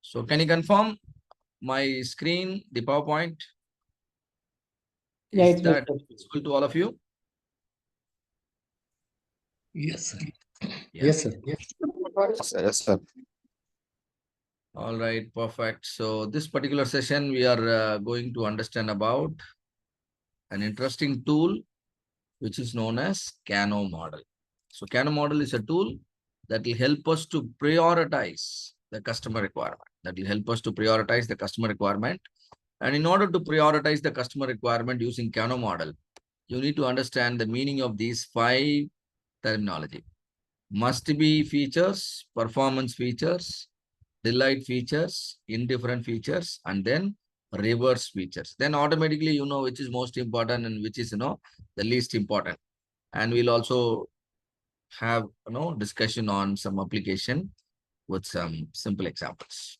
So can you confirm my screen, the PowerPoint? Yeah, Is it's that visible. useful to all of you? Yes, sir. Yeah. Yes, sir. Yes, sir. All right, perfect. So this particular session, we are going to understand about an interesting tool, which is known as Kano model. So Kano model is a tool that will help us to prioritize the customer requirement. That will help us to prioritize the customer requirement. And in order to prioritize the customer requirement using Kano model, you need to understand the meaning of these 5 terminology. Must be features, performance features, delight features, indifferent features, and then reverse features. Then automatically you know which is most important and which is the least important. And we'll also have discussion on some application with some simple examples.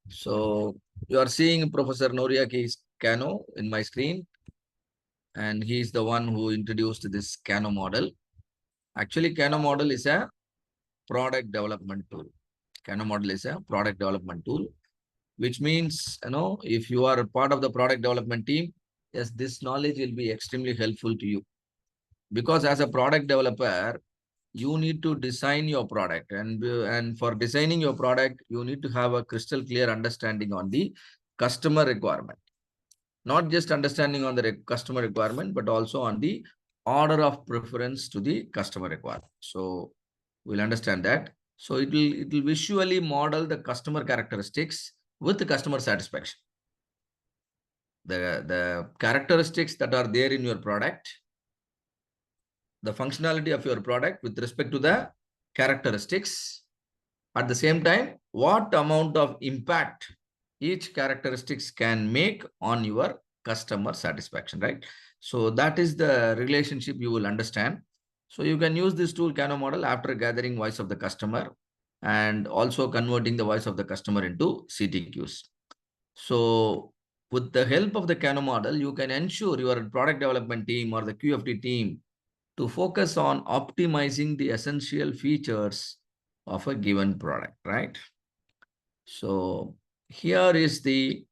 So you are seeing Professor Noriaki's Kano in my screen, and he is the one who introduced this Kano model. Actually, Kano model is a product development tool. Kano model is a product development tool, which means, if you are a part of the product development team, yes, this knowledge will be extremely helpful to you. Because as a product developer, you need to design your product. And for designing your product, you need to have a crystal clear understanding on the customer requirement. Not just understanding on the customer requirement, but also on the order of preference to the customer requirement. So we'll understand that. So it will visually model the customer characteristics with the customer satisfaction. The characteristics that are there in your product, the functionality of your product with respect to the characteristics. At the same time, what amount of impact each characteristics can make on your customer satisfaction, right? So that is the relationship you will understand. So you can use this tool Kano model after gathering voice of the customer and also converting the voice of the customer into CTQs. So with the help of the Kano model, you can ensure your product development team or the QFT team to focus on optimizing the essential features of a given product, right? So here is the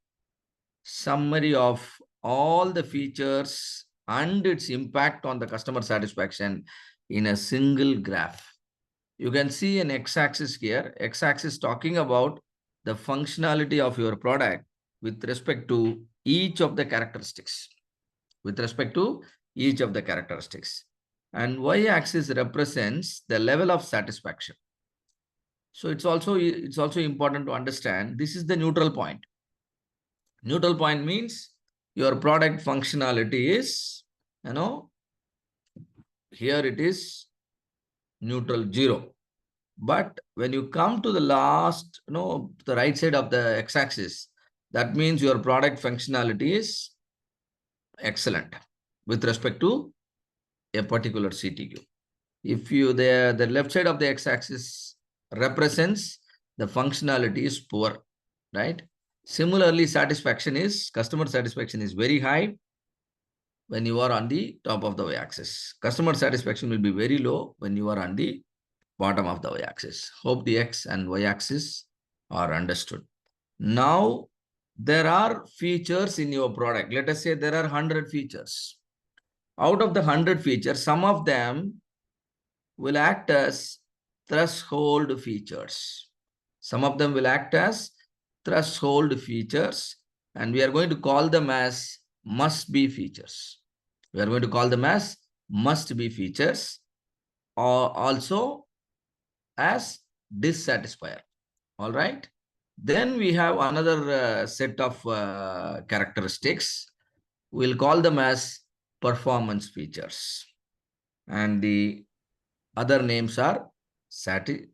summary of all the features and its impact on the customer satisfaction in a single graph. You can see an x-axis here. X-axis talking about the functionality of your product with respect to each of the characteristics. With respect to each of the characteristics. And y-axis represents the level of satisfaction. So it's also important to understand this is the neutral point. Neutral point means your product functionality is, here it is neutral 0. But when you come to the last, the right side of the x-axis, that means your product functionality is excellent with respect to a particular CTQ. If you the left side of the x-axis represents the functionality is poor, right? Similarly, customer satisfaction is very high when you are on the top of the y-axis. Customer satisfaction will be very low when you are on the bottom of the y-axis. Hope the x and y-axis are understood. Now, there are features in your product. Let us say there are 100 features. Out of the 100 features, some of them will act as threshold features. Some of them will act as threshold features, and we are going to call them as must-be features. We are going to call them as must-be features, or also as dissatisfier. All right. Then we have another set of characteristics. We'll call them as performance features. And the other names are Satisfier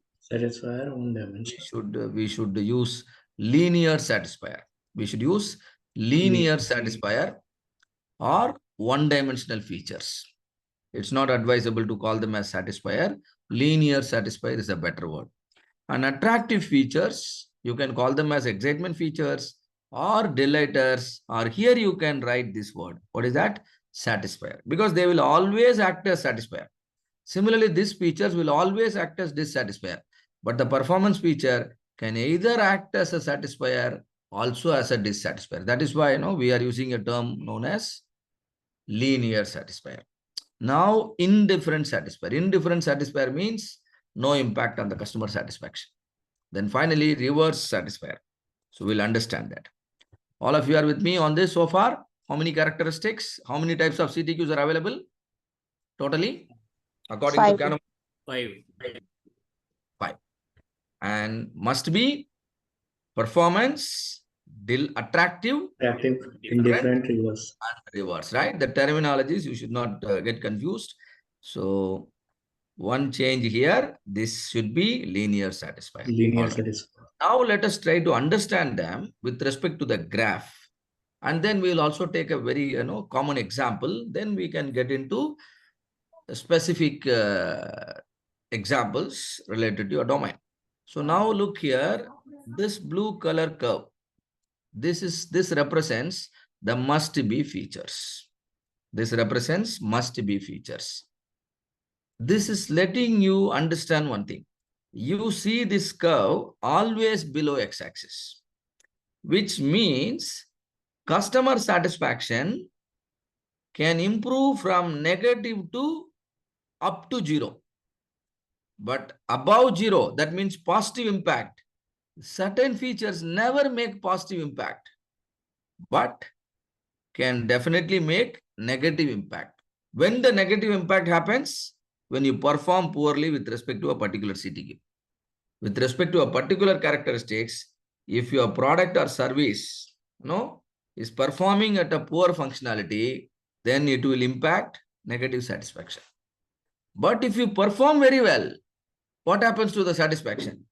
one dimension. we should use linear satisfier. We should use linear satisfier or one-dimensional features. It's not advisable to call them as satisfier. Linear satisfier is a better word. And attractive features, you can call them as excitement features or delighters, or here you can write this word. What is that? Satisfier. Because they will always act as satisfier. Similarly, these features will always act as dissatisfier. But the performance feature can either act as a satisfier, also as a dissatisfier. That is why we are using a term known as linear satisfier. Now, indifferent satisfier. Indifferent satisfier means no impact on the customer satisfaction. Then finally, reverse satisfier. So we'll understand that. All of you are with me on this so far? How many characteristics? How many types of CTQs are available? Totally? According to Kano? 5. 5. And must be performance, attractive, indifferent, reverse. And reverse, right? The terminologies, you should not get confused. So one change here, this should be linear satisfier. Linear All right. satisfier. Now let us try to understand them with respect to the graph. And then we will also take a very common example. Then we can get into specific examples related to your domain. So now look here, this blue color curve. This represents the must-be features. This represents must-be features. This is letting you understand one thing. You see this curve always below x-axis, which means customer satisfaction can improve from negative to up to 0. But above 0, that means positive impact. Certain features never make positive impact, but can definitely make negative impact. When the negative impact happens, when you perform poorly with respect to a particular CTQ. With respect to a particular characteristics, if your product or service is performing at a poor functionality, then it will impact negative satisfaction. But if you perform very well, what happens to the satisfaction?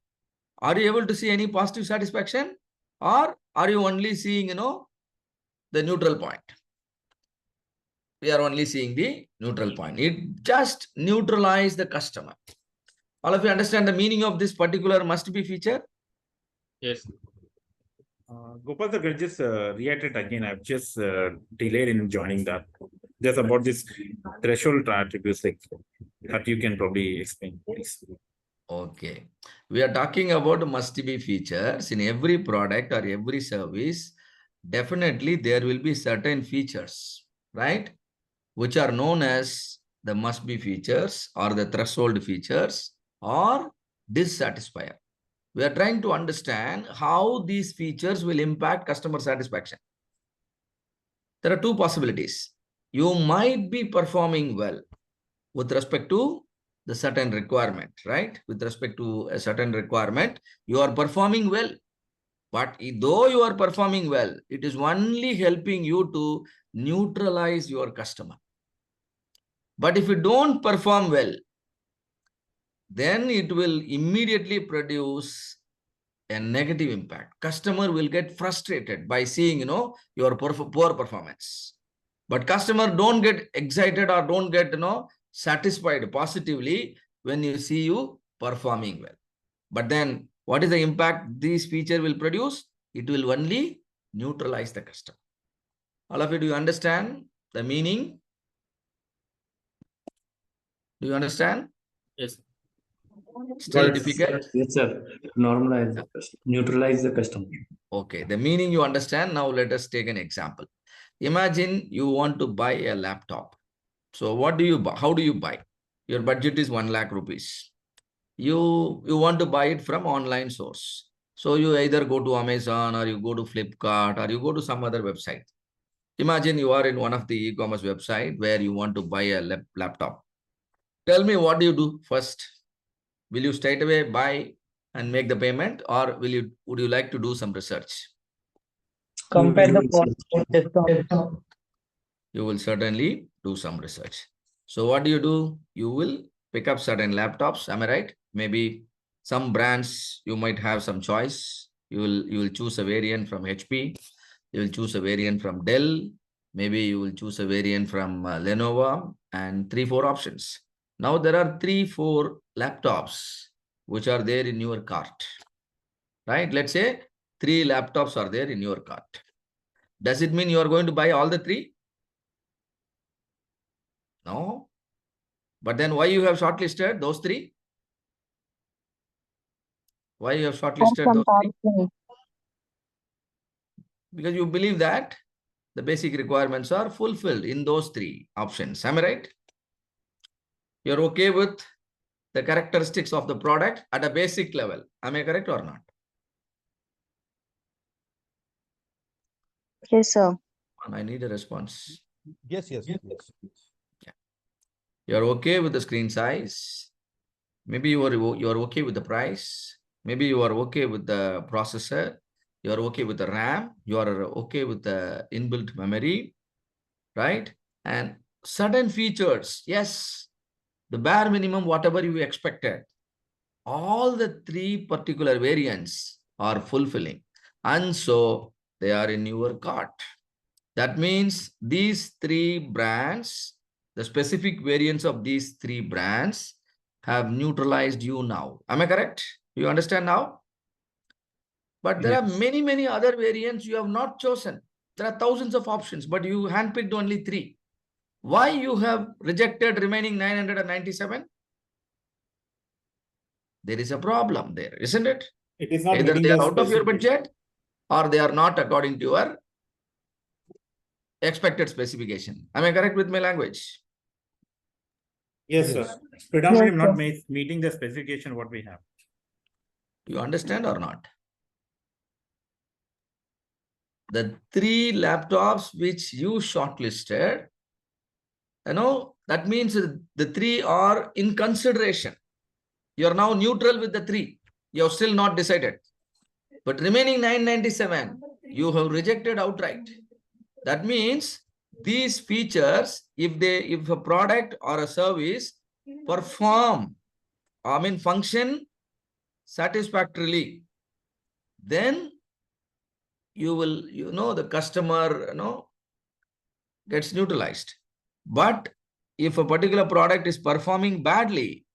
Are you able to see any positive satisfaction, or are you only seeing the neutral point? We are only seeing the neutral point. It just neutralizes the customer. All of you understand the meaning of this particular must-be feature? Yes. Gopal, sir, can you just reiterate again? I've just delayed in joining that. Just about this threshold attributes, like that you can probably explain, please. Okay. We are talking about must-be features in every product or every service. Definitely, there will be certain features, right? Which are known as the must-be features or the threshold features or dissatisfier. We are trying to understand how these features will impact customer satisfaction. There are two possibilities. You might be performing well with respect to the certain requirement, right? With respect to a certain requirement, you are performing well. But though you are performing well, it is only helping you to neutralize your customer. But if you don't perform well, then it will immediately produce a negative impact. Customer will get frustrated by seeing, your poor performance. But customer don't get excited or don't get, satisfied positively when you see you performing well. But then what is the impact this feature will produce? It will only neutralize the customer. All of you, do you understand the meaning? Do you understand? Yes. Still difficult? Yes, sir. Normalize the customer. Neutralize the customer. Okay, the meaning you understand. Now let us take an example. Imagine you want to buy a laptop. So what do you buy? How do you buy? Your budget is 1 lakh rupees. You want to buy it from online source. So you either go to Amazon or you go to Flipkart or you go to some other website. Imagine you are in one of the e-commerce website where you want to buy a laptop. Tell me, what do you do first? Will you straight away buy and make the payment, or would you like to do some research? Compare the cost. You will certainly do some research. So what do? You will pick up certain laptops. Am I right? Maybe some brands you might have some choice. You will choose a variant from HP. You will choose a variant from Dell. Maybe you will choose a variant from Lenovo, and 3-4 options. Now there are 3-4 laptops which are there in your cart, right? Let's say 3 laptops are there in your cart. Does it mean you are going to buy all the 3? No. But then why you have shortlisted those 3? Why you have For shortlisted those three? comparison. Because you believe that the basic requirements are fulfilled in those three options. Am I right? You're okay with the characteristics of the product at a basic level. Am I correct or not? Yes, sir. I need a response. Yes. You're okay with the screen size. Maybe you are okay with the price. Maybe you are okay with the processor. You are okay with the RAM. You are okay with the inbuilt memory, right? And certain features, yes, the bare minimum, whatever you expected. All the three particular variants are fulfilling. And so they are in your cart. That means these three brands, the specific variants of these three brands have neutralized you now. Am I correct? You understand now? But there are Yes. many other variants you have not chosen. There are thousands of options, but you handpicked only three. Why you have rejected remaining 997? There is a problem there, isn't it? It is not Either meeting they are the out of your specification. budget or they are not according to your expected specification. Am I correct with my language? Yes, Yes. sir. Predominantly Yes, not sir. meeting the specification what we have. Do you understand or not? The three laptops which you shortlisted, that means the three are in consideration. You are now neutral with the three. You have still not decided. But remaining 997, you have rejected outright. That means these features, if a product or a service function satisfactorily, then the customer, gets neutralized. But if a particular product is performing badly,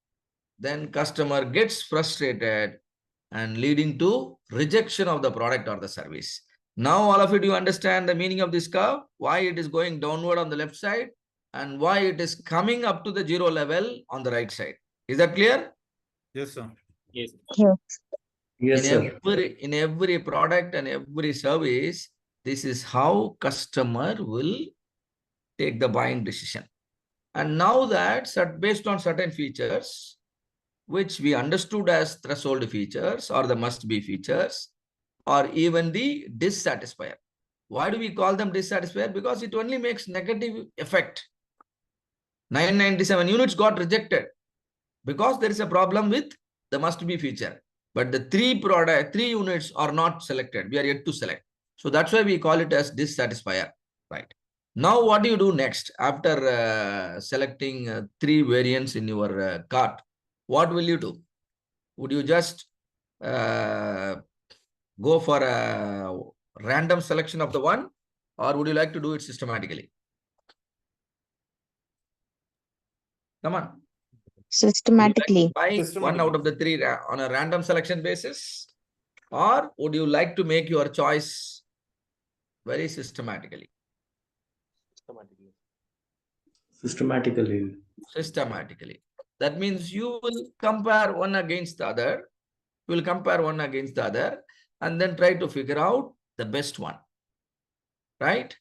then customer gets frustrated and leading to rejection of the product or the service. Now all of you, do you understand the meaning of this curve? Why it is going downward on the left side and why it is coming up to the zero level on the right side. Is that clear? Yes, sir. Yes. Yes, sir. In every product and every service, this is how customer will take the buying decision. And now that based on certain features, which we understood as threshold features or the must-be features, or even the dissatisfier. Why do we call them dissatisfier? Because it only makes negative effect. 997 units got rejected because there is a problem with the must-be feature. But the three units are not selected. We are yet to select. So that's why we call it as dissatisfier, right? Now, what do you do next after selecting three variants in your cart? What will you do? Would you just go for a random selection of the one, or would you like to do it systematically? Come on. Systematically. Buy one out of the three on a random selection basis, or would you like to make your choice very systematically? Systematically. Systematically. That means you will compare one against the other. You will compare one against the other and then try to figure out the best one, right?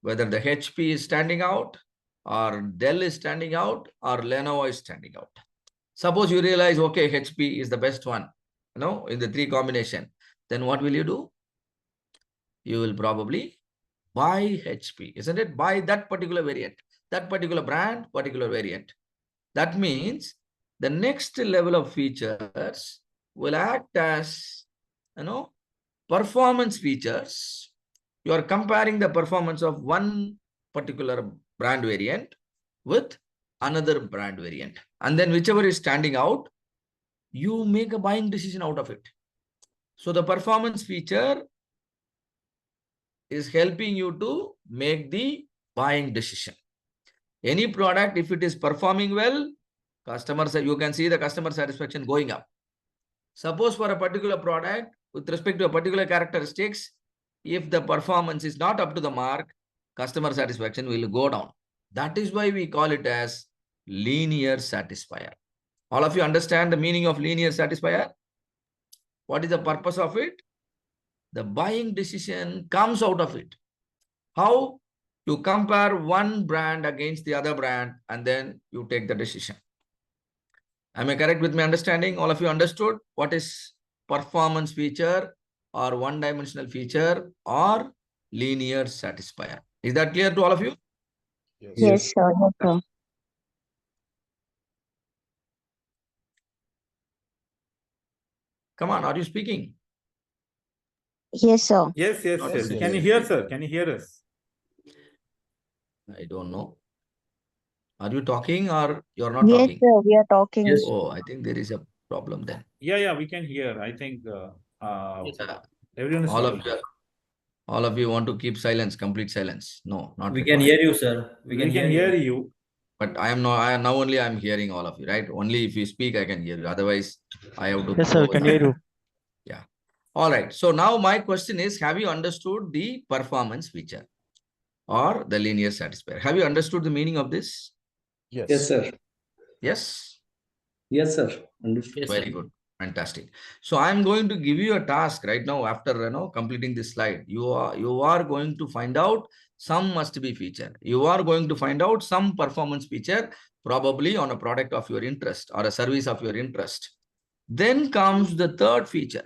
Whether the HP is standing out or Dell is standing out or Lenovo is standing out. Suppose you realize, okay, HP is the best one, in the three combination. Then what will you do? You will probably buy HP, isn't it? Buy that particular variant, that particular brand, particular variant. That means the next level of features will act as, performance features. You are comparing the performance of one particular brand variant with another brand variant. And then whichever is standing out, you make a buying decision out of it. So the performance feature is helping you to make the buying decision. Any product, if it is performing well, you can see the customer satisfaction going up. Suppose for a particular product, with respect to a particular characteristics, if the performance is not up to the mark, customer satisfaction will go down. That is why we call it as linear satisfier. All of you understand the meaning of linear satisfier? What is the purpose of it? The buying decision comes out of it. How? You compare one brand against the other brand and then you take the decision. Am I correct with my understanding? All of you understood what is performance feature or one-dimensional feature or linear satisfier? Is that clear to all of you? Yes, sir. Yes, sir. Come on, are you speaking? Yes, sir. Yes, yes, Not yes. clear. Can you hear, sir? Can you hear us? I don't know. Are you talking or you're not Yes, talking? sir. We are talking. Yes. Oh, I think there is a problem then. Yeah, we can hear. I think Yeah. everyone is All of talking. you, all of you want to keep silence, complete silence. No, not We can required. hear you, sir. We can hear you. But I am not. Now only I am hearing all of you, right? Only if you speak, I can hear you. Otherwise, I have to. Yes, sir, we can hear you. Yeah. All right. So now my question is: have you understood the performance feature or the linear satisfier? Have you understood the meaning of this? Yes, sir. Yes. Yes, sir. Understood. Yes, Very sir. good. Fantastic. So I'm going to give you a task right now after completing this slide. You are going to find out some must be feature. You are going to find out some performance feature probably on a product of your interest or a service of your interest. Then comes the third feature.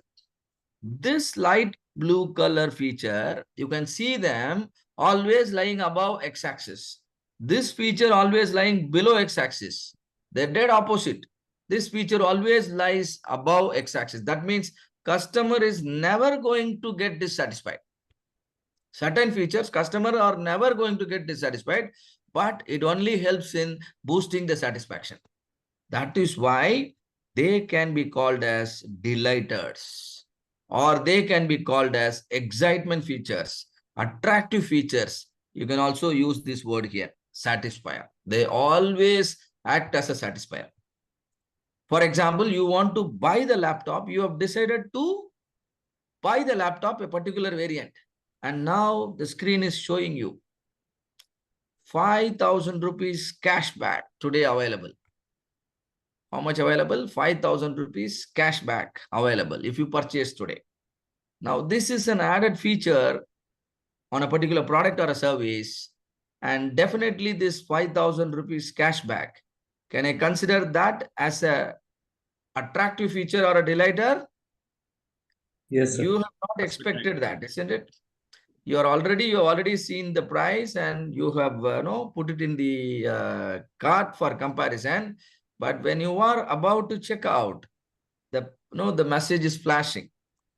This light blue color feature, you can see them always lying above x-axis. This feature always lying below x-axis. They're dead opposite. This feature always lies above x-axis. That means customer is never going to get dissatisfied. Certain features, customer are never going to get dissatisfied, but it only helps in boosting the satisfaction. That is why they can be called as delighters, or they can be called as excitement features, attractive features. You can also use this word here, satisfier. They always act as a satisfier. For example, you want to buy the laptop, you have decided to buy the laptop, a particular variant. And now the screen is showing you 5,000 rupees cashback today available. How much available? 5,000 rupees cashback available if you purchase today. Now, this is an added feature on a particular product or a service. And definitely this 5,000 rupees cashback. Can I consider that as a attractive feature or a delighter? Yes, sir. You have not expected that, isn't it? You have already seen the price and you have put it in the cart for comparison. But when you are about to check out, the message is flashing.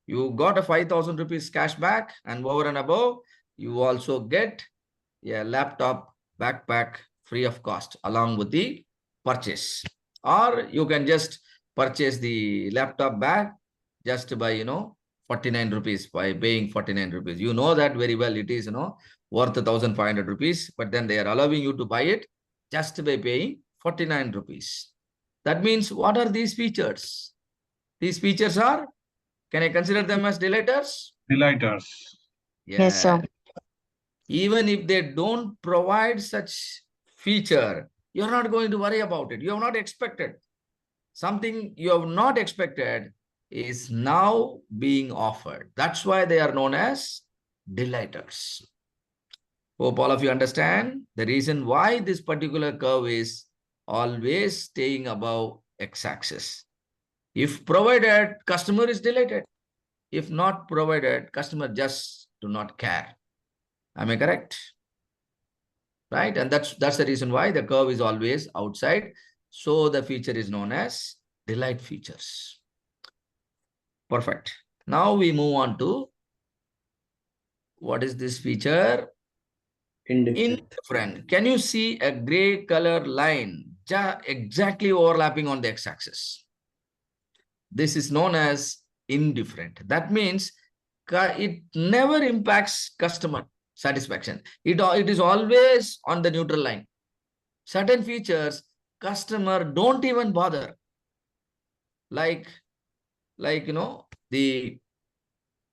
You got a 5,000 rupees cash back, and over and above, you also get a laptop backpack free of cost along with the purchase. Or you can just purchase the laptop bag just by 49 rupees, by paying 49 rupees. You know that very well. It is worth 1,500 rupees, but then they are allowing you to buy it just by paying 49 rupees. That means what are these features? These features are, can I consider them as delighters? Delighters. Yes, sir. Even if they don't provide such feature, you're not going to worry about it. You have not expected. Something you have not expected is now being offered. That's why they are known as delighters. Hope all of you understand the reason why this particular curve is always staying above x-axis. If provided, customer is delighted. If not provided, customer just do not care. Am I correct? Right? And that's the reason why the curve is always outside. So the feature is known as delight features. Perfect. Now we move on to what is this feature? Indifferent. Indifferent. Can you see a gray color line exactly overlapping on the x-axis? This is known as indifferent. That means it never impacts customer satisfaction. It is always on the neutral line. Certain features, customer don't even bother. Like the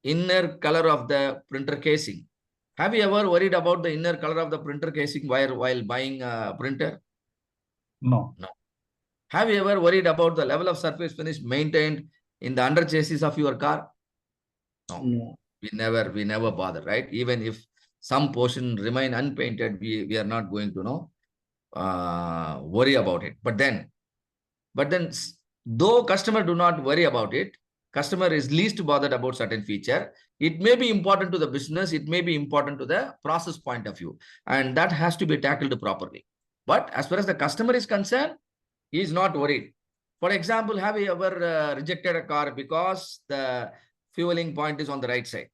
inner color of the printer casing. Have you ever worried about the inner color of the printer casing while buying a printer? No. No. Have you ever worried about the level of surface finish maintained in the under chassis of your car? No. No. We never bother, right? Even if some portion remain unpainted, we are not going to worry about it. But then, though customer do not worry about it, customer is least bothered about certain feature. It may be important to the business, it may be important to the process point of view, and that has to be tackled properly. But as far as the customer is concerned, he is not worried. For example, have you ever rejected a car because the fueling point is on the right side?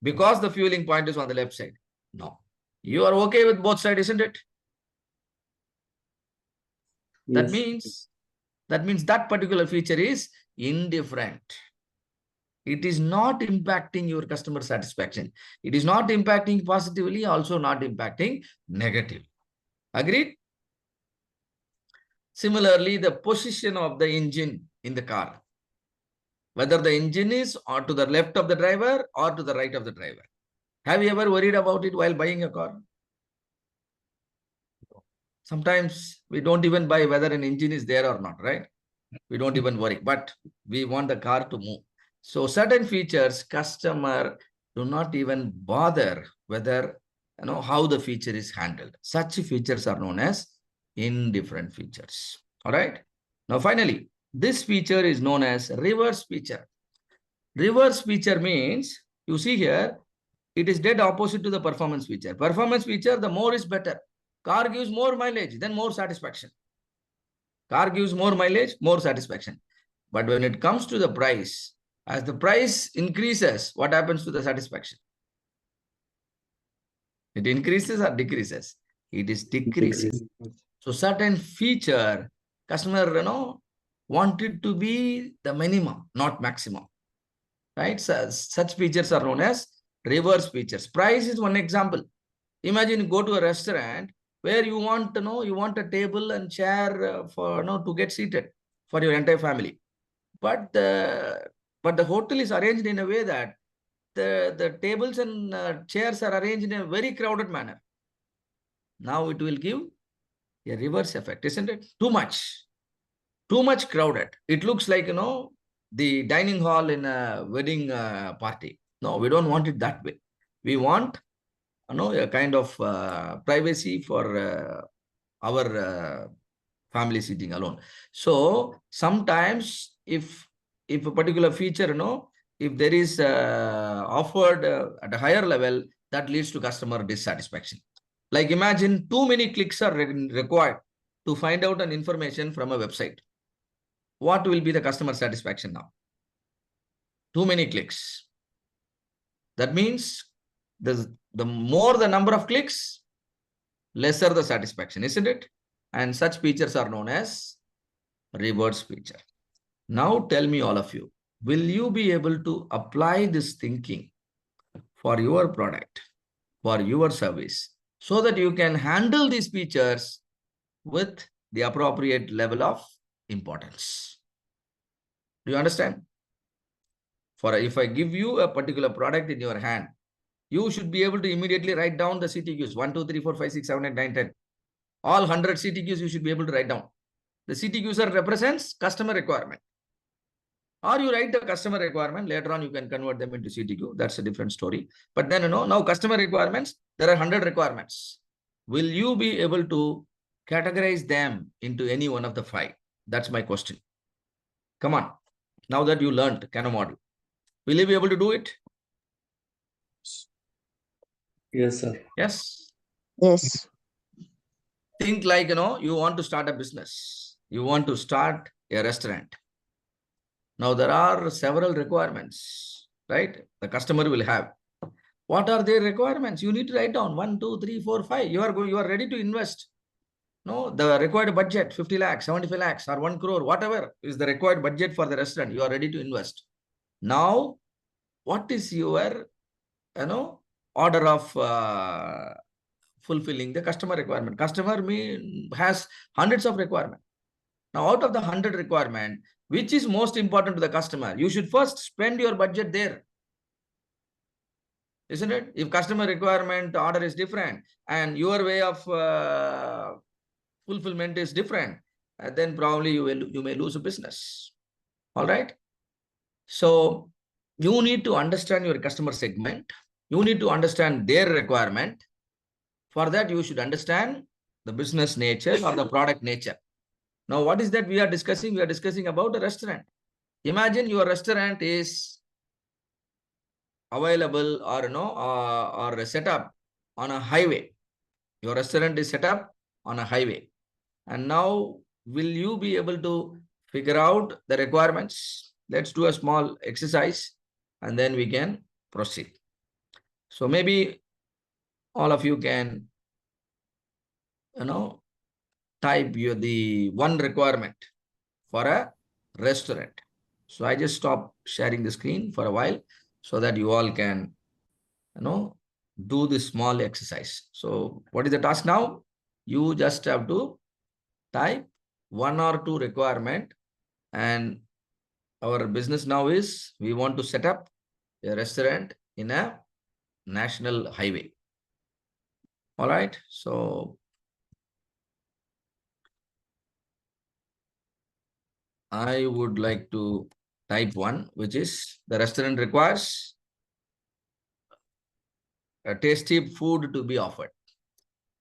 Because the fueling point is on the left side? No. You are okay with both sides, isn't it? That Yes. means that particular feature is indifferent. It is not impacting your customer satisfaction. It is not impacting positively, also not impacting negatively. Agreed? Similarly, the position of the engine in the car, whether the engine is or to the left of the driver or to the right of the driver. Have you ever worried about it while buying a car? Sometimes we don't even buy whether an engine is there or not, right? We don't even worry, but we want the car to move. So certain features, customer do not even bother whether, how the feature is handled. Such features are known as indifferent features. All right. Now, finally, this feature is known as reverse feature. Reverse feature means, you see here, it is dead opposite to the performance feature. Performance feature, the more is better. Car gives more mileage, then more satisfaction. Car gives more mileage, more satisfaction. But when it comes to the price, as the price increases, what happens to the satisfaction? It increases or decreases? It is decreasing. So certain feature, customer, wanted to be the minimum, not maximum. Right? So, such features are known as reverse features. Price is one example. Imagine you go to a restaurant where you want you want a table and chair for to get seated for your entire family. But the hotel is arranged in a way that the tables and chairs are arranged in a very crowded manner. Now it will give a reverse effect, isn't it? Too much crowded. It looks like the dining hall in a wedding party. No, we don't want it that way. We want a kind of privacy for our family sitting alone. So sometimes if a particular feature, if there is offered at a higher level, that leads to customer dissatisfaction. Like imagine too many clicks are required to find out an information from a website. What will be the customer satisfaction now? Too many clicks. That means the more the number of clicks, lesser the satisfaction, isn't it? And such features are known as reverse feature. Now tell me, all of you, will you be able to apply this thinking for your product, for your service, so that you can handle these features with the appropriate level of importance? Do you understand? If I give you a particular product in your hand, you should be able to immediately write down the CTQs, 1, 2, 3, 4, 5, 6, 7, 8, 9, 10. All 100 CTQs you should be able to write down. The CTQs represents customer requirement. Or you write the customer requirement, later on you can convert them into CTQ. That's a different story. But then, now customer requirements, there are 100 requirements. Will you be able to categorize them into any one of the 5? That's my question. Come on. Now that you learned Kano model, will you be able to do it? Yes, sir. Yes. Yes. Think like, you want to start a business. You want to start a restaurant. Now, there are several requirements, right? The customer will have. What are their requirements? You need to write down 1, 2, 3, 4, 5. You are ready to invest. No, the required budget, 50 lakhs, 75 lakhs, or 1 crore, whatever is the required budget for the restaurant. You are ready to invest. Now, what is your, order of fulfilling the customer requirement? Customer has hundreds of requirements. Now, out of the 100 requirement, which is most important to the customer? You should first spend your budget there. Isn't it? If customer requirement order is different and your way of fulfillment is different, then probably you may lose a business. All right. So you need to understand your customer segment. You need to understand their requirement. For that, you should understand the business nature or the product nature. Now, what is that we are discussing? We are discussing about a restaurant. Imagine your restaurant is available or or set up on a highway. Your restaurant is set up on a highway. And now, will you be able to figure out the requirements? Let's do a small exercise and then we can proceed. So maybe all of you can, type the one requirement for a restaurant. So I just stop sharing the screen for a while so that you all can, do this small exercise. So what is the task now? You just have to type one or two requirement, and our business now is we want to set up a restaurant in a national highway. All right. So I would like to type one, which is the restaurant requires a tasty food to be offered.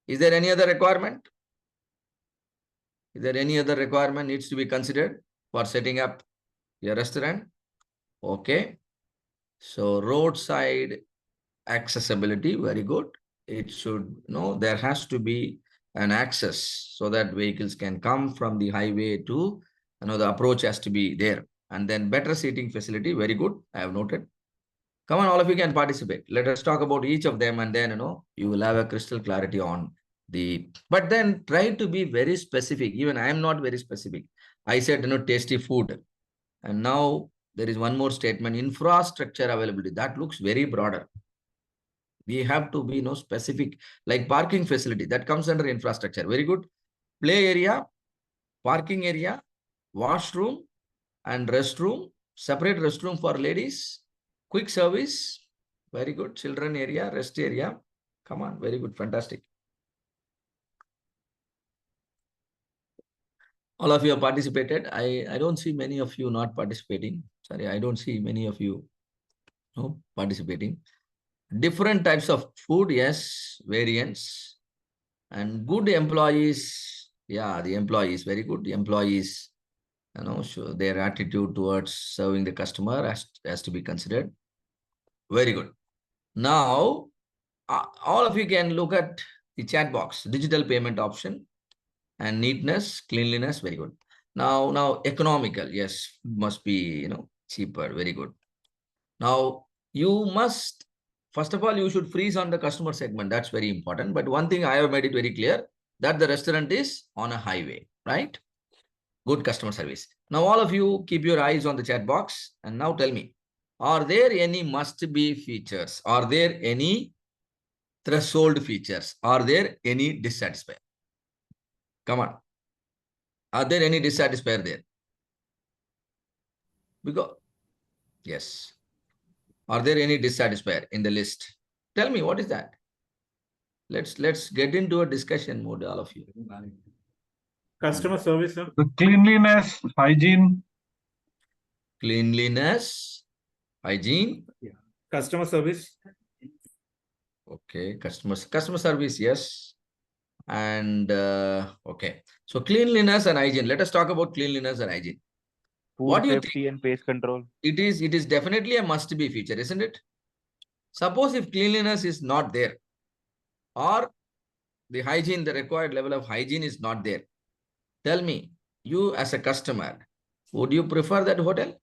Is there any other requirement? Is there any other requirement needs to be considered for setting up a restaurant? Okay. So roadside accessibility, very good. It should, there has to be an access so that vehicles can come from the highway to, the approach has to be there. And then better seating facility, very good. I have noted. Come on, all of you can participate. Let us talk about each of them and then, you will have a crystal clarity on but then try to be very specific. Even I am not very specific. I said, tasty food. And now there is one more statement, infrastructure availability. That looks very broader. We have to be specific, like parking facility that comes under infrastructure. Very good. Play area, parking area, washroom and restroom, separate restroom for ladies, quick service. Very good. Children area, rest area. Come on. Very good. Fantastic. All of you have participated. I don't see many of you not participating. Sorry, I don't see many of you participating. Different types of food, yes, variants. And good employees, yeah, the employees, very good. The employees, so their attitude towards serving the customer has to be considered. Very good. Now, all of you can look at the chat box, digital payment option. And neatness, cleanliness, very good. Now economical, yes, must be, cheaper, very good. Now, you must, first of all, you should freeze on the customer segment. That's very important. But one thing I have made it very clear that the restaurant is on a highway, right? Good customer service. Now, all of you keep your eyes on the chat box and now tell me, are there any must-be features? Are there any threshold features? Are there any dissatisfier? Come on. Are there any dissatisfier there? Because, yes. Are there any dissatisfier in the list? Tell me, what is that? Let's get into a discussion mode, all of you. Customer service, sir. The cleanliness, hygiene. Cleanliness, hygiene. Yeah. Customer service. Okay, customer service, yes. And okay. So cleanliness and hygiene. Let us talk about cleanliness and hygiene. What Food do you safety and pest control. It is definitely a must-be feature, isn't it? Suppose if cleanliness is not there, or the hygiene, the required level of hygiene is not there, tell me, you as a customer, would you prefer that hotel?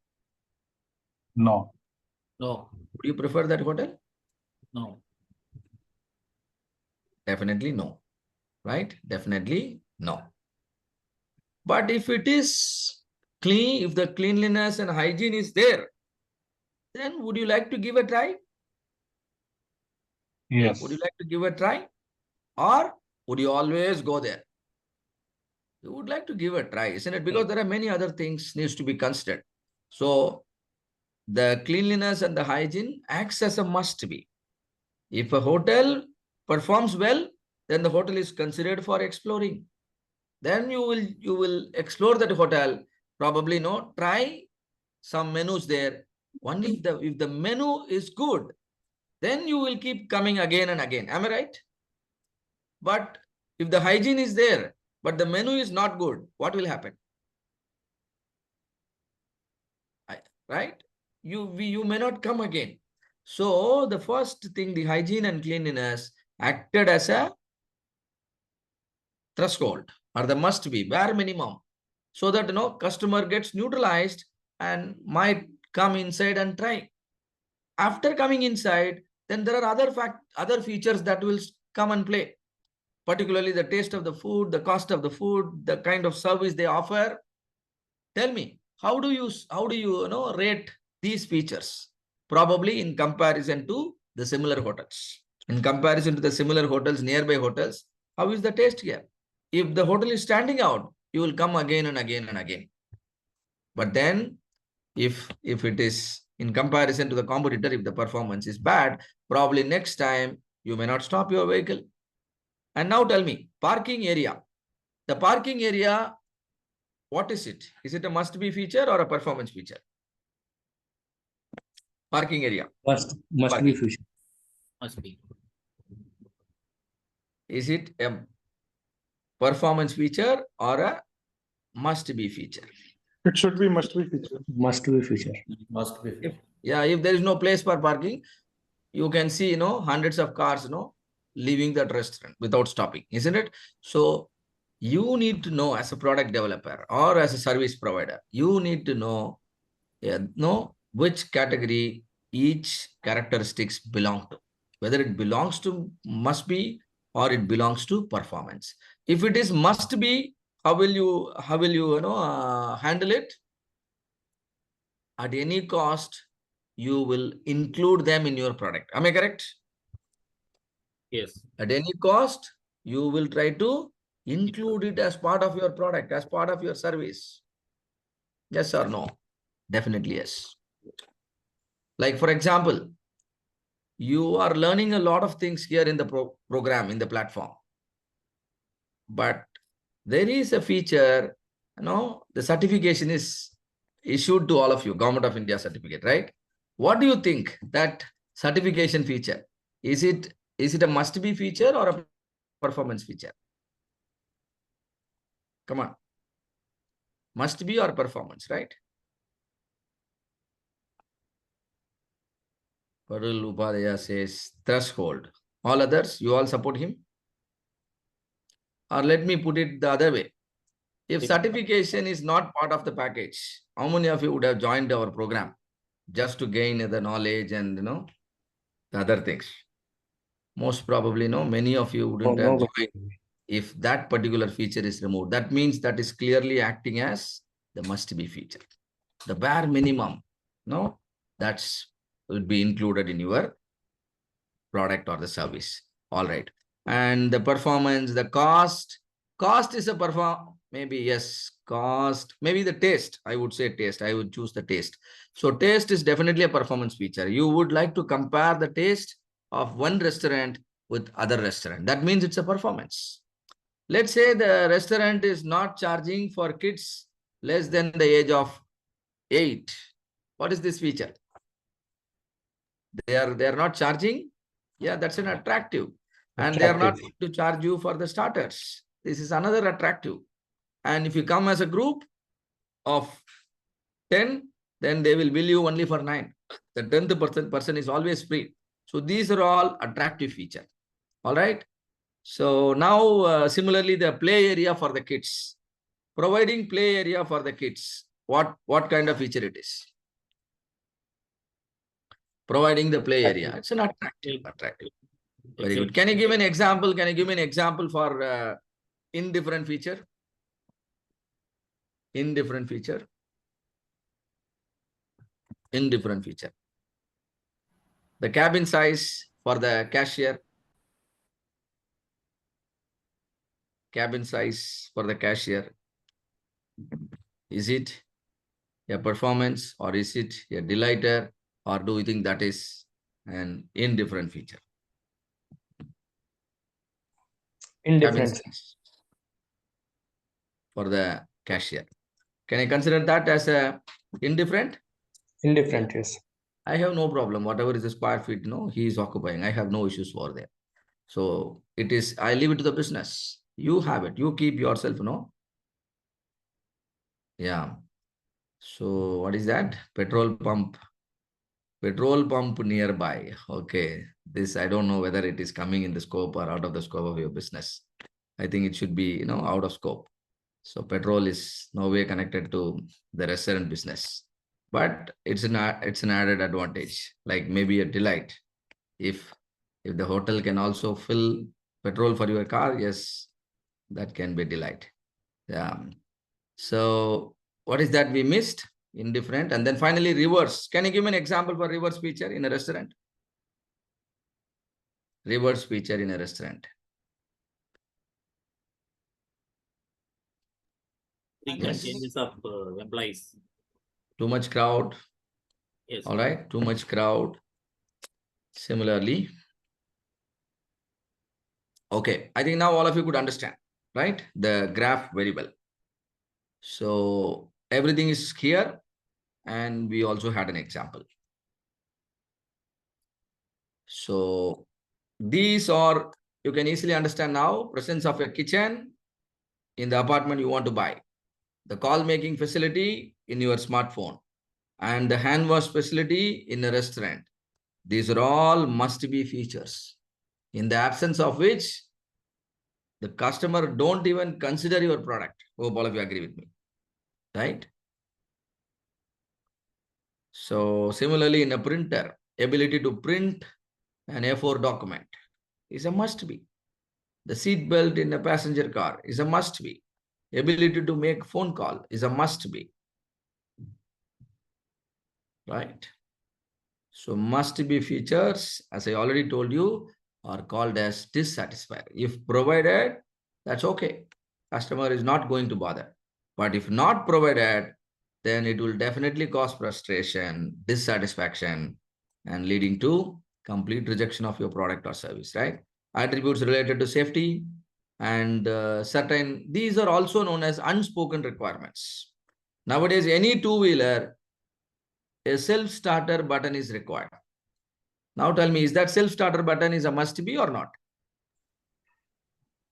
No. No. Would you prefer that hotel? No. Definitely no. Right? Definitely no. But if it is clean, if the cleanliness and hygiene is there, then would you like to give a try? Yes. Would you like to give a try? Or would you always go there? You would like to give a try, isn't it? Because there are many other things needs to be considered. So the cleanliness and the hygiene acts as a must-be. If a hotel performs well, then the hotel is considered for exploring. Then you will explore that hotel, probably try some menus there, Only if the menu is good, then you will keep coming again and again. Am I right? But if the hygiene is there, but the menu is not good, what will happen? Right? You may not come again. So the first thing, the hygiene and cleanliness acted as a threshold or the must be bare minimum, so that customer gets neutralized and might come inside and try. After coming inside, then there are other features that will come and play, particularly the taste of the food, the cost of the food, the kind of service they offer. Tell me, how do you rate these features? Probably in comparison to the similar hotels. In comparison to the similar hotels, nearby hotels, how is the taste here? If the hotel is standing out, you will come again and again and again. But then if it is in comparison to the competitor, if the performance is bad, probably next time you may not stop your vehicle. And now tell me, parking area. The parking area, what is it? Is it a must-be feature or a performance feature? Parking area. Must Parking. be feature. Must be. Is it a performance feature or a must-be feature? It should be must be feature. Must be feature. Must be. If there is no place for parking, you can see, hundreds of cars, leaving that restaurant without stopping, isn't it? So you need to know as a product developer or as a service provider, you need to know which category each characteristics belong to, whether it belongs to must be or it belongs to performance. If it is must be, how will you handle it? At any cost, you will include them in your product. Am I correct? Yes. At any cost, you will try to include it as part of your product, as part of your service. Yes or no? Definitely yes. Like for example, you are learning a lot of things here in the program, in the platform. But there is a feature, the certification is issued to all of you, Government of India certificate, right? What do you think that certification feature? Is it a must-be feature or a performance feature? Come on. Must be or performance, right? Parul Upadhyaya says threshold. All others, you all support him? Or let me put it the other way. If certification is not part of the package, how many of you would have joined our program just to gain the knowledge and the other things? Most probably, many of you wouldn't have joined if that particular feature is removed. That means that is clearly acting as the must-be feature. The bare minimum, that's will be included in your product or the service. All right. And the performance, the cost is a maybe yes, cost, maybe the taste. I would say taste. I would choose the taste. So taste is definitely a performance feature. You would like to compare the taste of one restaurant with other restaurant. That means it's a performance. Let's say the restaurant is not charging for kids less than the age of 8. What is this feature? They are not charging. Yeah, that's an attractive. And they are not going to charge you for the starters. This is another attractive. And if you come as a group of 10, then they will bill you only for 9. The 10th person is always free. So these are all attractive features. All right. So now similarly, the play area for the kids. Providing play area for the kids. What kind of feature it is? Providing the play area. It's an attractive. Very good. Can you give an example? Can you give me an example for indifferent feature? Indifferent feature. Indifferent feature. The cabin size for the cashier. Cabin size for the cashier. Is it a performance or is it a delighter, or do you think that is an indifferent feature? Indifferent. For the cashier. Can I consider that as a indifferent? Indifferent, yes. I have no problem. Whatever is the square feet, he is occupying. I have no issues for that. So it is, I leave it to the business. You have it. You keep yourself, Yeah. So what is that? Petrol pump. Petrol pump nearby. Okay. This, I don't know whether it is coming in the scope or out of the scope of your business. I think it should be, out of scope. So petrol is no way connected to the restaurant business. But it's an added advantage, like maybe a delight. If the hotel can also fill petrol for your car, yes, that can be a delight. Yeah. So what is that we missed? Indifferent. And then finally, reverse. Can you give me an example for reverse feature in a restaurant? Reverse feature in a restaurant. Frequent Yes. changes of employees. Too much crowd. Yes. All right. Too much crowd. Similarly. Okay. I think now all of you could understand, right? The graph very well. So everything is here. And we also had an example. So these are, you can easily understand now, presence of a kitchen in the apartment you want to buy, the call making facility in your smartphone, and the hand wash facility in a restaurant. These are all must-be features, in the absence of which the customer don't even consider your product. Hope all of you agree with me, right? So similarly, in a printer, ability to print an A4 document is a must-be. The seat belt in a passenger car is a must-be. Ability to make phone call is a must-be. Right? So must-be features, as I already told you, are called as dissatisfier. If provided, that's okay. Customer is not going to bother. But if not provided, then it will definitely cause frustration, dissatisfaction, and leading to complete rejection of your product or service, right? Attributes related to safety and certain, these are also known as unspoken requirements. Nowadays, any two-wheeler, a self-starter button is required. Now tell me, is that self-starter button is a must-be or not?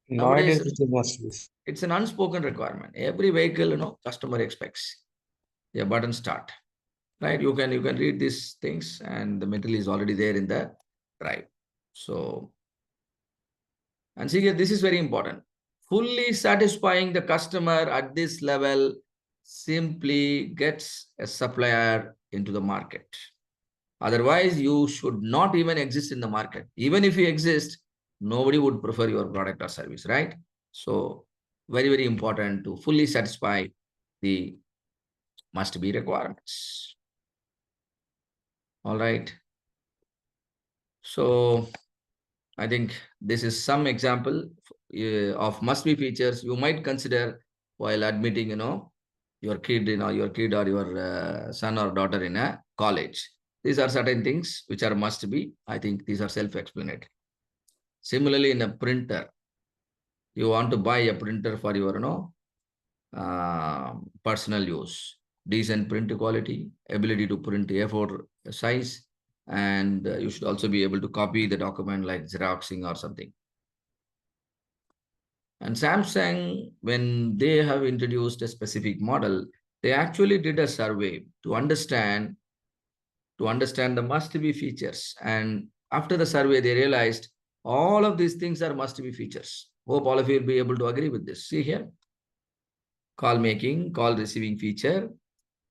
Nowadays, Nowadays, it must be. it's an unspoken requirement. Every vehicle, customer expects a button start. Right? You can read these things and the material is already there in the drive. So, and see here, this is very important. Fully satisfying the customer at this level simply gets a supplier into the market. Otherwise, you should not even exist in the market. Even if you exist, nobody would prefer your product or service, right? So, very, very important to fully satisfy the must-be requirements. All right. So, I think this is some example of must-be features you might consider while admitting, your kid, your kid or your son or daughter in a college. These are certain things which are must-be. I think these are self-explanatory. Similarly, in a printer, you want to buy a printer for your, personal use, decent print quality, ability to print A4 size, and you should also be able to copy the document like Xeroxing or something. And Samsung, when they have introduced a specific model, they actually did a survey to understand the must-be features. And after the survey, they realized all of these things are must-be features. Hope all of you will be able to agree with this. See here, call making, call receiving feature,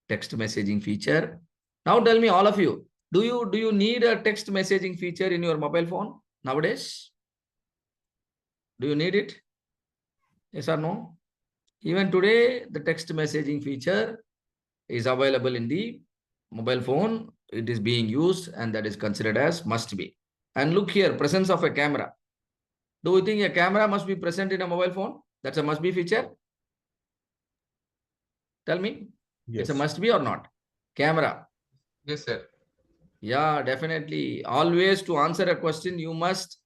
text messaging feature. Now tell me, all of you, do you need a text messaging feature in your mobile phone nowadays? Do you need it? Yes or no? Even today, the text messaging feature is available in the mobile phone. It is being used and that is considered as must be. And look here, presence of a camera. Do you think a camera must be present in a mobile phone? That's a must be feature? Tell me. Yes. It's a must be or not? Camera. Yes, sir. Yeah, definitely. Always to answer a question, you must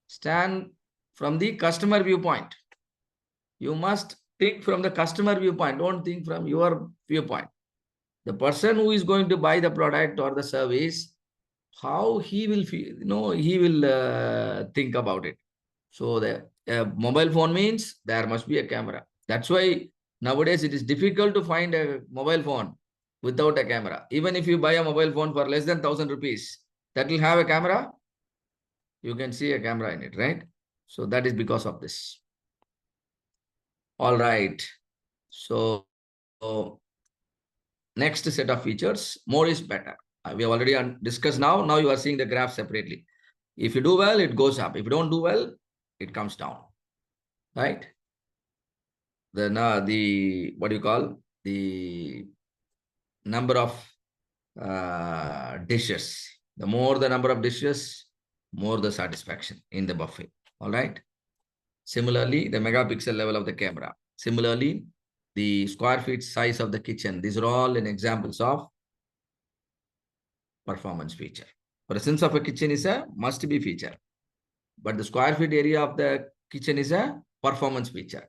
stand from the customer viewpoint. You must think from the customer viewpoint. Don't think from your viewpoint. The person who is going to buy the product or the service, how he will feel, he will think about it. So the mobile phone means there must be a camera. That's why nowadays it is difficult to find a mobile phone without a camera. Even if you buy a mobile phone for less than 1,000 rupees, that will have a camera. You can see a camera in it, right? So that is because of this. All right. So next set of features, more is better. We have already discussed now. Now you are seeing the graph separately. If you do well, it goes up. If you don't do well, it comes down, right? Then the, what do you call, the number of dishes. The more the number of dishes, more the satisfaction in the buffet. All right. Similarly, the megapixel level of the camera. Similarly, the square feet size of the kitchen. These are all in examples of performance feature. Presence of a kitchen is a must-be feature, but the square feet area of the kitchen is a performance feature.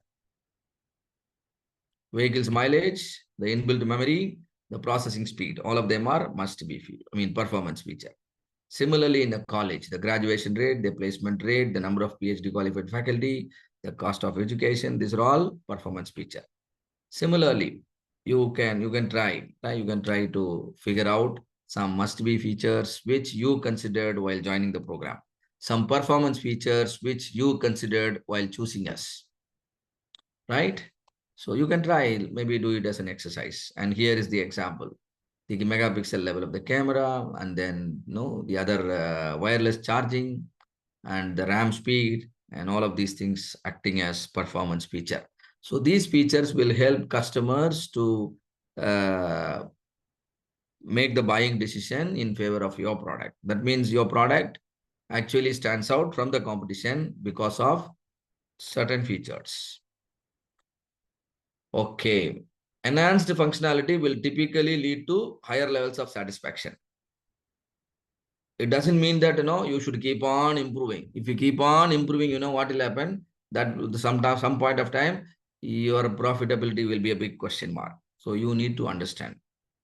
Vehicle's mileage, the inbuilt memory, the processing speed, all of them are must-be, performance feature. Similarly, in the college, the graduation rate, the placement rate, the number of PhD qualified faculty, the cost of education, these are all performance feature. Similarly, you can try to figure out some must-be features which you considered while joining the program. Some performance features which you considered while choosing us, right? So you can try, maybe do it as an exercise. And here is the example. The megapixel level of the camera, and then the other wireless charging and the RAM speed and all of these things acting as performance feature. So these features will help customers to make the buying decision in favor of your product. That means your product actually stands out from the competition because of certain features. Okay. Enhanced functionality will typically lead to higher levels of satisfaction. It doesn't mean that, you should keep on improving. If you keep on improving, what will happen? That some point of time, your profitability will be a big question mark. So you need to understand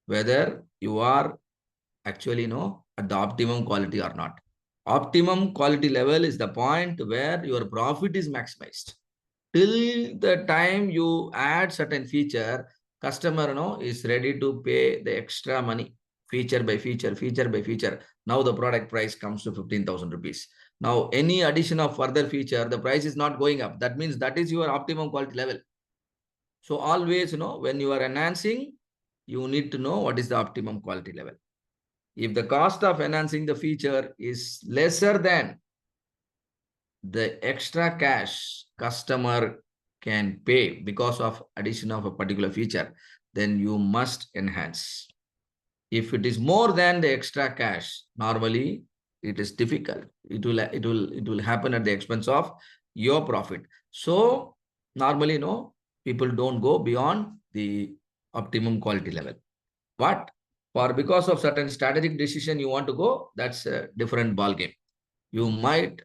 whether you are actually, at the optimum quality or not. Optimum quality level is the point where your profit is maximized. Till the time you add certain feature, customer is ready to pay the extra money, feature by feature, feature by feature. Now the product price comes to 15,000 rupees. Now any addition of further feature, the price is not going up. That means that is your optimum quality level. So always, when you are enhancing, you need to know what is the optimum quality level. If the cost of enhancing the feature is lesser than the extra cash customer can pay because of addition of a particular feature, then you must enhance. If it is more than the extra cash, normally it is difficult. It will happen at the expense of your profit. So normally, people don't go beyond the optimum quality level. But because of certain strategic decision you want to go, that's a different ball game. You might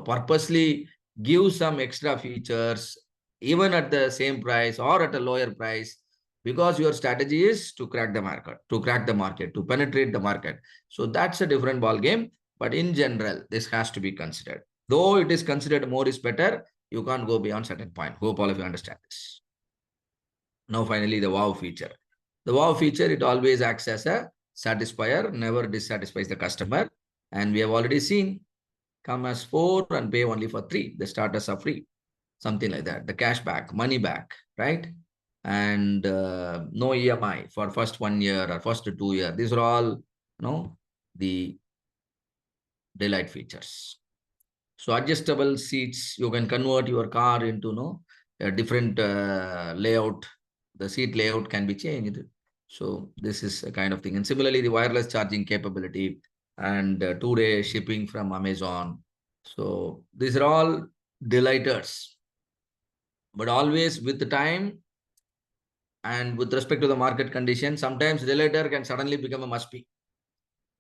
purposely give some extra features even at the same price or at a lower price, because your strategy is to crack the market, to penetrate the market. So that's a different ball game. But in general, this has to be considered. Though it is considered more is better, you can't go beyond certain point. Hope all of you understand this. Now finally, the wow feature. The wow feature, it always acts as a satisfier, never dissatisfies the customer. And we have already seen, come as 4 and pay only for 3. The starters are free. Something like that. The cash back, money back, right? And no EMI for first 1 year or first 2 years. These are all, the delight features. So adjustable seats, you can convert your car into a different layout. The seat layout can be changed. So this is a kind of thing. And similarly, the wireless charging capability and 2-day shipping from Amazon. So these are all delighters. But always with the time and with respect to the market condition, sometimes delighter can suddenly become a must-be.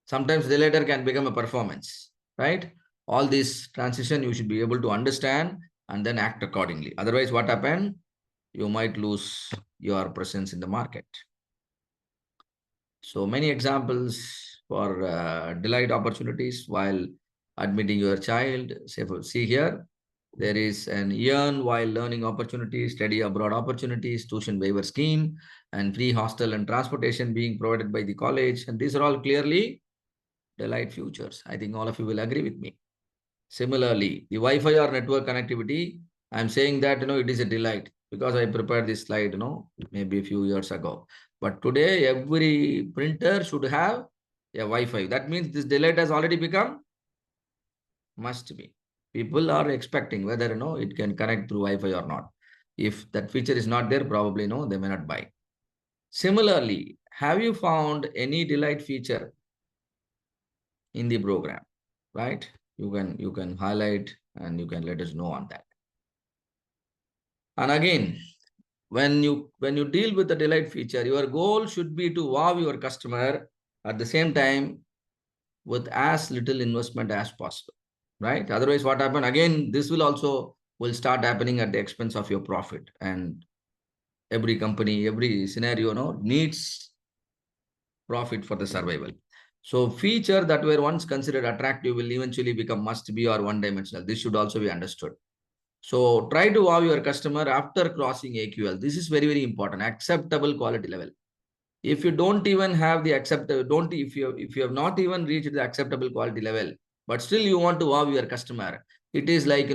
Sometimes delighter can become a performance, right? All this transition you should be able to understand and then act accordingly. Otherwise, what happens? You might lose your presence in the market. So many examples for delight opportunities while admitting your child. See here, there is an earn while learning opportunity, study abroad opportunities, tuition waiver scheme, and free hostel and transportation being provided by the college. And these are all clearly delight futures. I think all of you will agree with me. Similarly, the Wi-Fi or network connectivity, I'm saying that, it is a delight because I prepared this slide, maybe a few years ago. But today, every printer should have a Wi-Fi. That means this delight has already become must be. People are expecting whether, it can connect through Wi-Fi or not. If that feature is not there, probably, they may not buy. Similarly, have you found any delight feature in the program, right? You can highlight and you can let us know on that. And again, when you deal with the delight feature, your goal should be to wow your customer at the same time with as little investment as possible, right? Otherwise, what happen again? This will start happening at the expense of your profit. And every company, every scenario, needs profit for the survival. So feature that were once considered attractive will eventually become must be or one dimensional. This should also be understood. So try to wow your customer after crossing AQL. This is very, very important. Acceptable quality level. If you don't even have the acceptable, if you have not even reached the acceptable quality level, but still you want to wow your customer, it is like,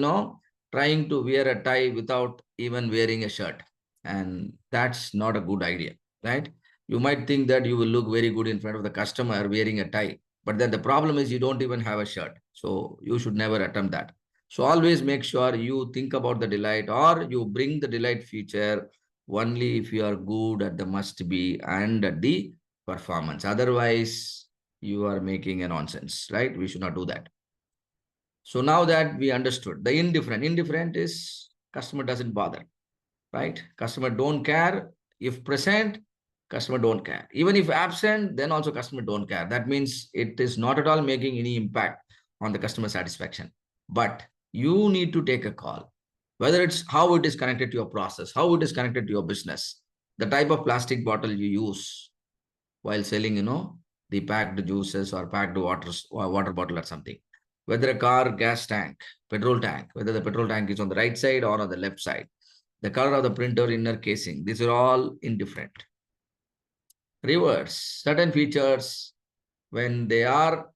trying to wear a tie without even wearing a shirt. And that's not a good idea, right? You might think that you will look very good in front of the customer wearing a tie, but then the problem is you don't even have a shirt. So you should never attempt that. So always make sure you think about the delight or you bring the delight feature only if you are good at the must be and at the performance. Otherwise, you are making a nonsense, right? We should not do that. So now that we understood the indifferent is customer doesn't bother, right? Customer don't care. If present, customer don't care. Even if absent, then also customer don't care. That means it is not at all making any impact on the customer satisfaction. But you need to take a call, whether it's how it is connected to your process, how it is connected to your business, the type of plastic bottle you use while selling, the packed juices or packed water bottle or something. Whether a car gas tank, petrol tank, whether the petrol tank is on the right side or on the left side, the color of the printer inner casing, these are all indifferent. Reverse, certain features, when they are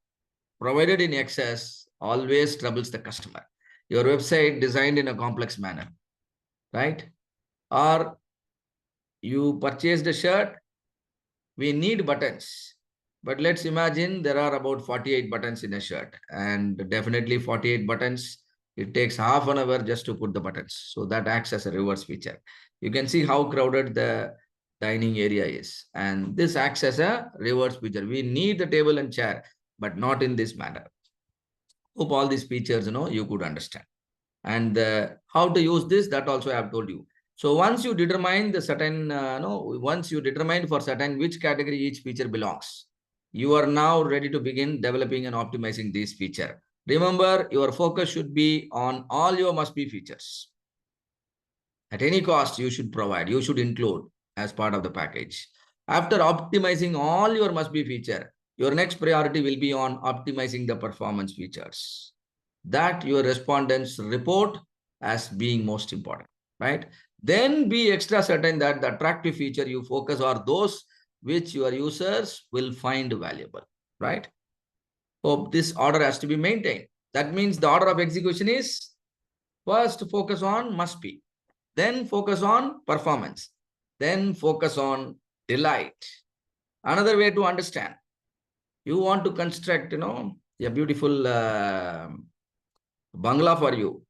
provided in excess, always troubles the customer. Your website designed in a complex manner, right? Or you purchased a shirt, we need buttons. But let's imagine there are about 48 buttons in a shirt, and definitely 48 buttons. It takes half an hour just to put the buttons. So that acts as a reverse feature. You can see how crowded the dining area is. And this acts as a reverse feature. We need the table and chair, but not in this manner. Hope all these features, you could understand. And how to use this, that also I have told you. So once you determine the certain, once you determine for certain which category each feature belongs, you are now ready to begin developing and optimizing this feature. Remember, your focus should be on all your must-be features. At any cost, you should provide, you should include as part of the package. After optimizing all your must-be feature, your next priority will be on optimizing the performance features that your respondents report as being most important, right? Then be extra certain that the attractive feature you focus are those which your users will find valuable, right? Hope this order has to be maintained. That means the order of execution is first focus on must be, then focus on performance, then focus on delight. Another way to understand, you want to construct, a beautiful bungalow for you.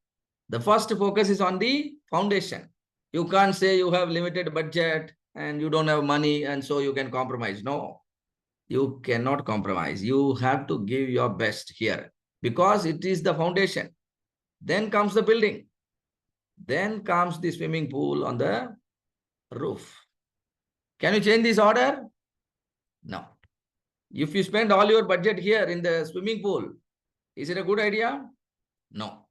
The first focus is on the foundation. You can't say you have limited budget and you don't have money and so you can compromise. No, you cannot compromise. You have to give your best here because it is the foundation. Then comes the building. Then comes the swimming pool on the roof. Can you change this order? No. If you spend all your budget here in the swimming pool, is it a good idea? No.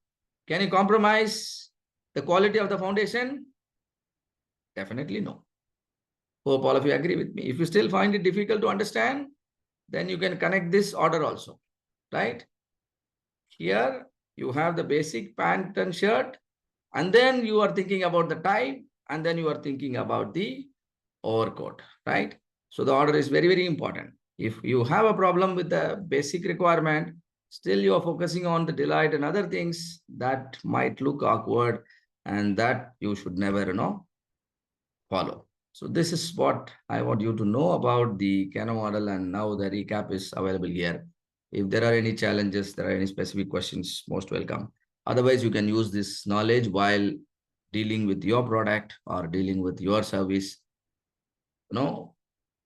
Can you compromise the quality of the foundation? Definitely no. Hope all of you agree with me. If you still find it difficult to understand, then you can connect this order also, right? Here you have the basic pant and shirt, and then you are thinking about the tie, and then you are thinking about the overcoat, right? So the order is very, very important. If you have a problem with the basic requirement, still you are focusing on the delight and other things that might look awkward, and that you should never, follow. So this is what I want you to know about the Kano model, and now the recap is available here. If there are any challenges, there are any specific questions, most welcome. Otherwise, you can use this knowledge while dealing with your product or dealing with your service.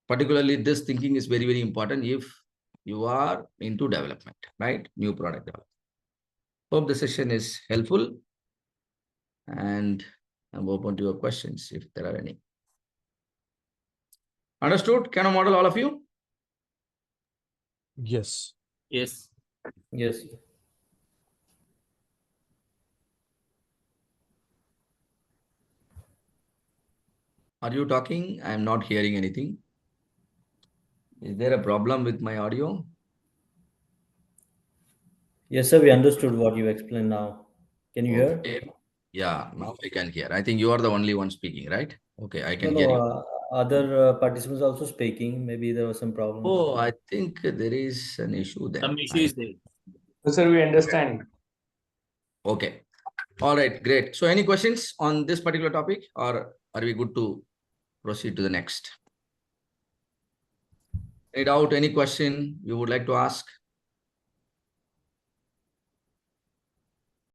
Particularly this thinking is very, very important if you are into development, right? New product development. Hope the session is helpful, and I'm open to your questions if there are any. Understood? Kano model, all of you? Yes. Yes. Yes. Are you talking? I'm not hearing anything. Is there a problem with my audio? Yes, sir. We understood what you explained now. Can you hear? Okay. Yeah, now I can hear. I think you are the only one speaking, right? Okay, I No, can hear no. you. Other participants also speaking. Maybe there was some problem. Oh, I think there is an issue then. Some issue is there. Sir, we understand. Okay. All right, great. So any questions on this particular topic, or are we good to proceed to the next? Any doubt, any question you would like to ask?